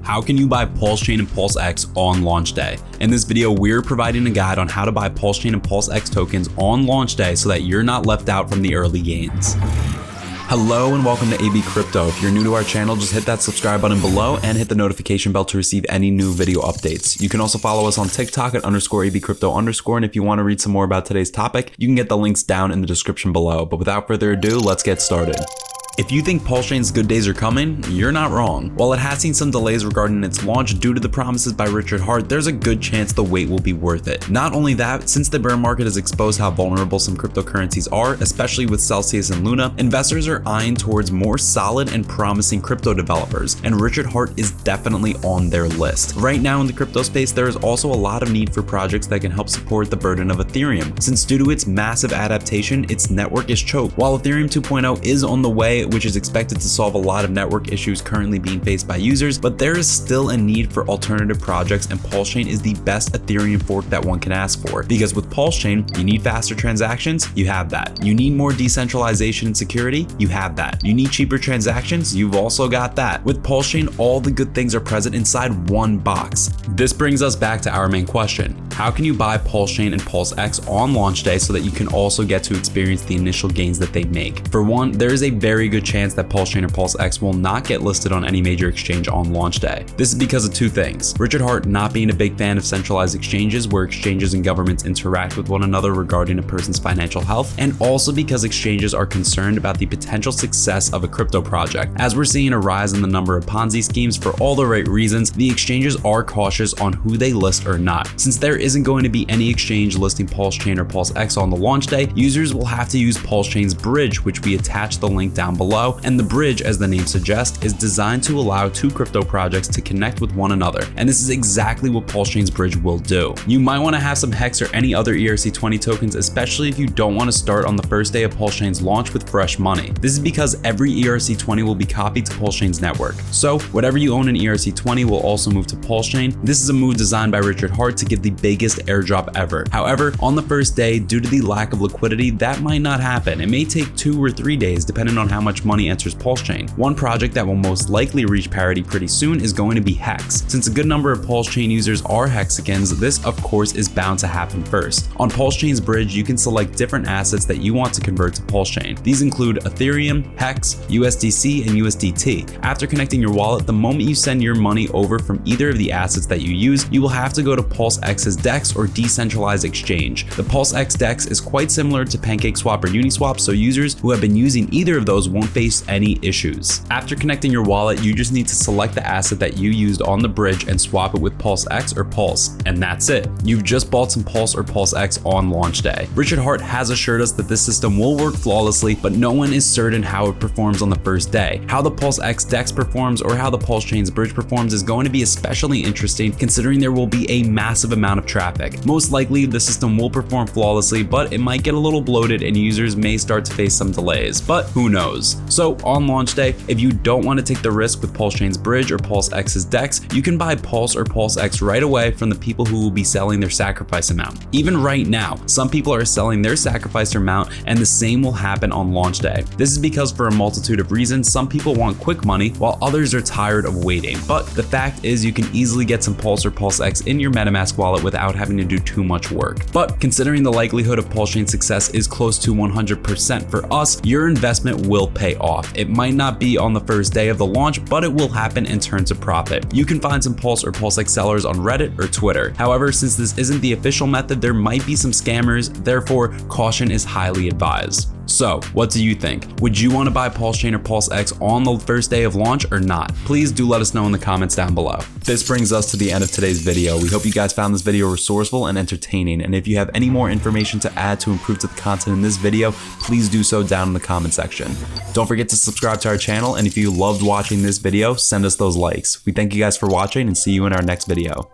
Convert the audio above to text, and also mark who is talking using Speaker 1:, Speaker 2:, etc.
Speaker 1: How can you buy PulseChain and PulseX on launch day? In this video, we're providing a guide on how to buy PulseChain and PulseX tokens on launch day so that you're not left out from the early gains. Hello and welcome to ABCrypto. If you're new to our channel, just hit that subscribe button below and hit the notification bell to receive any new video updates. You can also follow us on TikTok at _ABCrypto_, and if you want to read some more about today's topic, you can get the links down in the description below. But without further ado, let's get started. If you think PulseChain's good days are coming, you're not wrong. While it has seen some delays regarding its launch due to the promises by Richard Heart, there's a good chance the wait will be worth it. Not only that, since the bear market has exposed how vulnerable some cryptocurrencies are, especially with Celsius and Luna, investors are eyeing towards more solid and promising crypto developers, and Richard Heart is definitely on their list. Right now in the crypto space, there is also a lot of need for projects that can help support the burden of Ethereum, since due to its massive adaptation, its network is choked. While Ethereum 2.0 is on the way, which is expected to solve a lot of network issues currently being faced by users, but there is still a need for alternative projects, and PulseChain is the best Ethereum fork that one can ask for. Because with PulseChain, you need faster transactions, you have that. You need more decentralization and security, you have that. You need cheaper transactions, you've also got that. With PulseChain, all the good things are present inside one box. This brings us back to our main question. How can you buy PulseChain and PulseX on launch day so that you can also get to experience the initial gains that they make? For one, there is a very good chance that PulseChain or PulseX will not get listed on any major exchange on launch day. This is because of two things. Richard Heart not being a big fan of centralized exchanges where exchanges and governments interact with one another regarding a person's financial health, and also because exchanges are concerned about the potential success of a crypto project. As we're seeing a rise in the number of Ponzi schemes for all the right reasons, the exchanges are cautious on who they list or not. Since there isn't going to be any exchange listing PulseChain or PulseX on the launch day, users will have to use PulseChain's bridge, which we attach the link down below. And the bridge, as the name suggests, is designed to allow two crypto projects to connect with one another. And this is exactly what PulseChain's bridge will do. You might want to have some HEX or any other ERC20 tokens, especially if you don't want to start on the first day of PulseChain's launch with fresh money. This is because every ERC20 will be copied to PulseChain's network. So whatever you own in ERC20 will also move to PulseChain. This is a move designed by Richard Heart to give the biggest airdrop ever. However, on the first day, due to the lack of liquidity, that might not happen. It may take 2 or 3 days depending on how much money enters PulseChain. One project that will most likely reach parity pretty soon is going to be HEX. Since a good number of PulseChain users are Hexicans, this of course is bound to happen first. On PulseChain's bridge, you can select different assets that you want to convert to PulseChain. These include Ethereum, HEX, USDC, and USDT. After connecting your wallet, the moment you send your money over from either of the assets that you use, you will have to go to PulseX's DEX or decentralized exchange. The PulseX DEX is quite similar to PancakeSwap or Uniswap, so users who have been using either of those won't face any issues. After connecting your wallet, you just need to select the asset that you used on the bridge and swap it with PulseX or Pulse, and that's it. You've just bought some Pulse or PulseX on launch day. Richard Heart has assured us that this system will work flawlessly, but no one is certain how it performs on the first day. How the PulseX DEX performs or how the PulseChain's bridge performs is going to be especially interesting considering there will be a massive amount of traffic. Most likely the system will perform flawlessly, but it might get a little bloated and users may start to face some delays, but who knows. So on launch day, if you don't want to take the risk with PulseChain's bridge or PulseX's DEX, you can buy Pulse or PulseX right away from the people who will be selling their sacrifice amount. Even right now, some people are selling their sacrifice amount, and the same will happen on launch day. This is because for a multitude of reasons, some people want quick money while others are tired of waiting. But the fact is you can easily get some Pulse or PulseX in your MetaMask wallet without having to do too much work. But considering the likelihood of PulseChain success is close to 100% for us, your investment will pay off. It might not be on the first day of the launch, but it will happen and turn to profit. You can find some Pulse or PulseX sellers on Reddit or Twitter. However, since this isn't the official method, there might be some scammers, therefore caution is highly advised. So, what do you think? Would you want to buy PulseChain or PulseX on the first day of launch or not? Please do let us know in the comments down below. This brings us to the end of today's video. We hope you guys found this video resourceful and entertaining, and if you have any more information to add to improve to the content in this video, please do so down in the comment section. Don't forget to subscribe to our channel, and if you loved watching this video, send us those likes. We thank you guys for watching and see you in our next video.